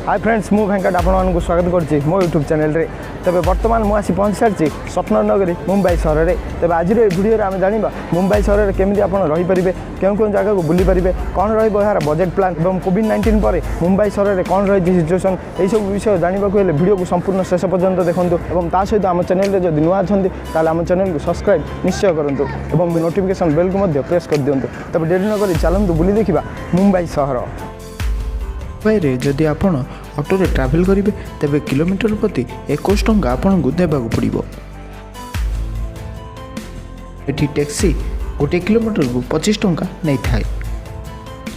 Hi friends मु वेंकट आपको स्वागत करुच्ची मो यूट्यूब चैनल रे। तेज बर्तमान मुझे पहुँच सारी स्वप्न नगरी मुंबई सहर में। तेज आज भिडियो आम जाना मुंबई सहर में केमी आप रहीपर क्यों क्यों जगह को बुली पारे कौन यार बजेट प्लान और कोविड-19 पर मुंबई सहर में कौन रही सिचुएसन यही सब विषय जानवा भिडियो को संपूर्ण शेष पर्यंत देखूँ और ता सहित आम चैनल में जब नुआ अच्छा आम चैनल को सब्सक्राइब निश्चय करूँ और नोटिफिकेशन बेल को प्रेस कर दिंतु। तब डेरी नक चलतु बुली देखा मुंबई सहर। मुंबई जदि आपण ऑटो रे ट्रैवल करेंगे तेबे किलोमीटर प्रति 21 टंका आपन को देबाक पड़िबो। एठी टैक्सी गोटे किलोमीटर को 25 टंका नहीं थाए।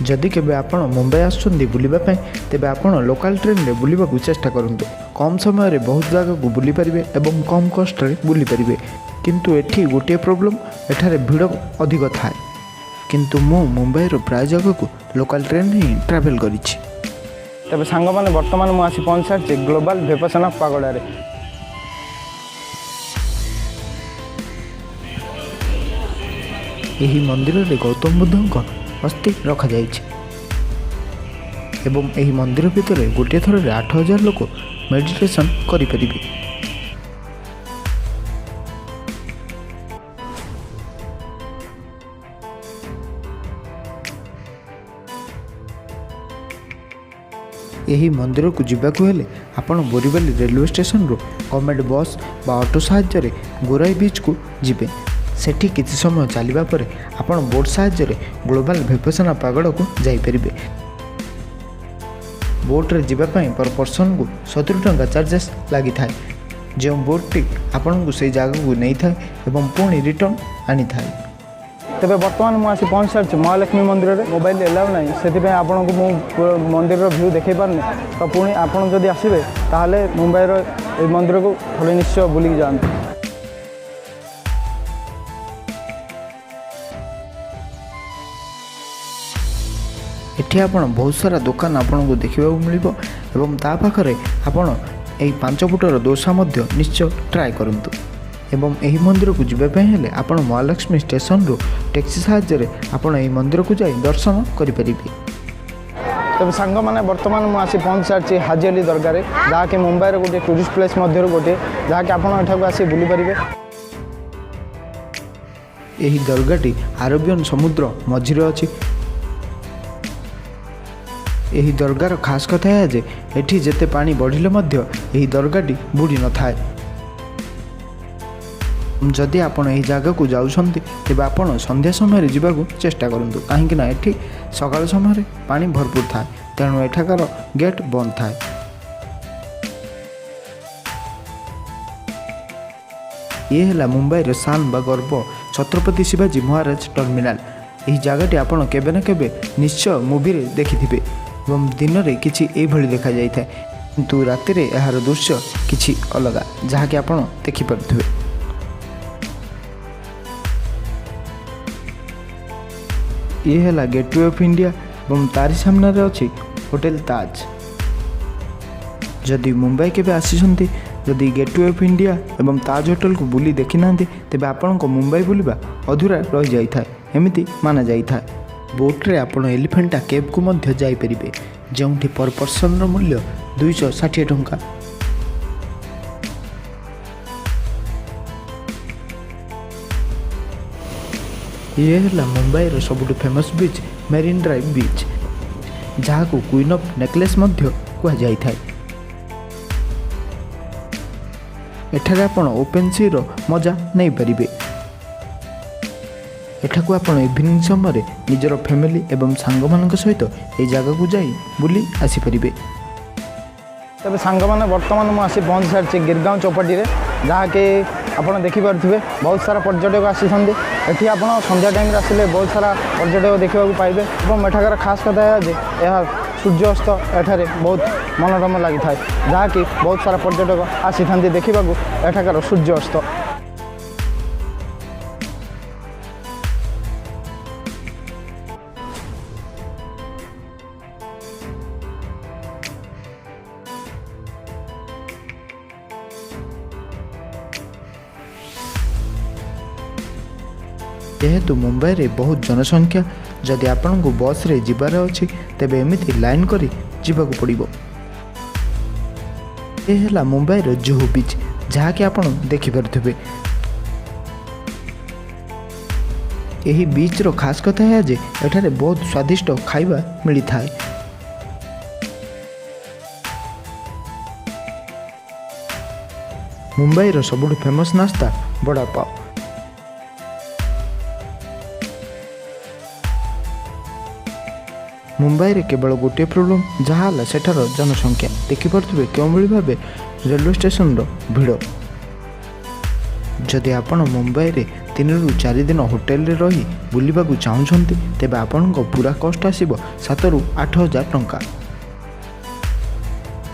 जदि केबे आपण मुंबई आसुछंदी बुलिबा पय तेबे आपण लोकल ट्रेन रे बुलिबा को चेष्टा करंतु। कम समय रे बहुत जगह को बुली परिबे एवं कम कॉस्ट रे बुली परिबे। किंतु एठी गोटे प्रॉब्लम एठारे भीड़ अधिक थाए। किंतु मु मुंबई रो प्राय जगह को लोकल ट्रेन ही ट्रैवल करिछि। तेज सांग मैंने बर्तमान मुझे पहुँच सारी ग्लोबल विपश्यना पागोड़ा रे। यही मंदिर रे गौतम बुद्ध अस्थि रखा एवं यही मंदिर भितर गोटे थर 8,000 लोक मेडिटेशन करें। यही मंदिर को जीवाक हेले आपण बोरीवली रेलवे स्टेशन रो गवर्नमेंट बस बा ऑटो साहाय्य गोराई बीच को जीवे। सेठी किछि समय चलवा पर आपण बोट साहाय्य ग्लोबल विपश्यना पागड़ को जापर। बोट रे जीवा पई पर पर्सन को 70 टंका चार्जेस लगी था। जो बोट आपण को से जगह को नहीं था एवं पुणी रिटर्न आनी था। तेज बर्तमान मुझे पहुँच सारी महालक्ष्मी मंदिर में मोबाइल एलाउ ना से आपको मु मंदिर व्यू देखे पारनी। तो पुणी आपड़ जदि आसबे ताहले मुंबई मंदिर को थोड़े निश्चय बुलिक जाते। एठी आपण बहुत सारा दुकान आपण को देखा मिलिबो एवं ता पाखरे आपण एई 5 फुटर डोसा मध्य निश्चय ट्राए करंतु। एवं यही मंदिर को जीवाई हेले आपण महालक्ष्मी स्टेशन रो टैक्सी साहाय्य आपण एही मंदिर को जाई दर्शन करें। तब सांग मैंने बर्तमान मुझे पहुँच सारी हाजी अली दरगाह रे जहाँकि मुंबई रो गोटे टूरिस्ट प्लेस मध्य गोटे जहाँकि आप आसी बुली पारे। यही दरगाहटी अरेबियन समुद्र मझिरे अछि। यही दरगार खास कथा है जे एठी जेते पानी बढ़िले मध्य यही दरगाहटी बुड़ी न थाए। जदि आपण यही जगह को जाउछंती तेबे आपण संध्या समय जीवा को चेष्टा करंतु काहेकि ना एठी सकाळ समय पानी भरपूर थाए तेणु एठाकार गेट बंद थाए। ये है मुंबई रे शान बा गर्व छत्रपति शिवाजी महाराज टर्मिनाल। यही जगहटी आपण केबे ना केबे निश्चय मूवी रे देखिथिबे एवं दिन में किसी एभली देखा जाए किंतु राति रे यार दृश्य किसी अलग जहाँकि आपण देखिपे। ये है गेटवे ऑफ इंडिया और तारी सामने अच्छी होटल ताज। जदि मुंबई केबे आसीछंती जदि गेटवे ऑफ इंडिया एवं ताज होटल को बुली देखी ना तेबे आपण को मुंबई बुलिबा अधूरा रही जाई था एमिति माना जाई था। बोट रे आपण एलिफेंटा केव को मध्य जाई परिबे जोंठी पर पर्सन रो मूल्य 260 टंका। ये है मुंबई रो सबुठ फेमस बीच मेरीन ड्राइव बीच जहाँ को क्वीन ऑफ नेकलेस मध्य कह जाई थाए। एठारे आपण ओपन सी रो मजा नहीं परिबे। एठाकू आपण इवनिंग समय निजर फैमिली एवं सांग मान सहित ये जगह को जाई बुली आसी परिबे। तब सांग मैंने बर्तमान मुझे पहुँच सारी गिरगांव चौपाटी रे जहाँकि आपड़ देखिपे बहुत सारा पर्यटक आसी एठी आप संध्या टाइम आसिले बहुत सारा पर्यटक देखा पाइबे। और एठाकार खास कथा है जे यह सूर्यास्त एठारे बहुत मनोरम लगी था जहाँकि बहुत सारा पर्यटक आसी था देखा एठाकार सूर्यास्त। जेहेतु मुंबई रे बहुत जनसंख्या जदि आपण को बस रे जीवार अच्छी तेबे एमिति लाइन करी जीवाक पड़िबो। ଏ ହେଲା ମୁମ୍ବାଇର ଜୁହୁ ବିଚ୍, ଯାହାକି ଆପଣ ଦେଖିପାରୁଥିବେ। ଏହି ବିଚ୍ର ଖାସ୍ କଥା ଏହା ଯେ ଏଠାରେ ବହୁତ ସ୍ୱାଦିଷ୍ଟ ଖାଇବା ମିଳିଥାଏ। ମୁମ୍ବାଇର ସବୁଠୁ ଫେମସ୍ ନାସ୍ତା ବଡ଼ାପାଓ। ମୁମ୍ବାଇରେ କେବଳ ଗୋଟିଏ ପ୍ରୋବ୍ଲେମ୍, ଯାହା ହେଲା ସେଠାର ଜନସଂଖ୍ୟା। ଦେଖିପାରୁଥିବେ କେଉଁଭଳି ଭାବେ ରେଲୱେ ଷ୍ଟେସନର ଭିଡ଼। ଯଦି ଆପଣ ମୁମ୍ବାଇରେ 3 ରୁ 4 ଦିନ ହୋଟେଲରେ ରହି ବୁଲିବାକୁ ଚାହୁଁଛନ୍ତି, ତେବେ ଆପଣଙ୍କ ପୁରା କଷ୍ଟ ଆସିବ 7 ରୁ 8 ହଜାର ଟଙ୍କା।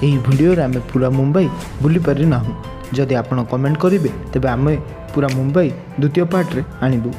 ଏହି ଭିଡ଼ିଓରେ ଆମେ ପୁରା ମୁମ୍ବାଇ ବୁଲିପାରିନାହୁଁ। ଯଦି ଆପଣ କମେଣ୍ଟ କରିବେ ତେବେ ଆମେ ପୁରା ମୁମ୍ବାଇ ଦ୍ୱିତୀୟ ପାର୍ଟରେ ଆଣିବୁ।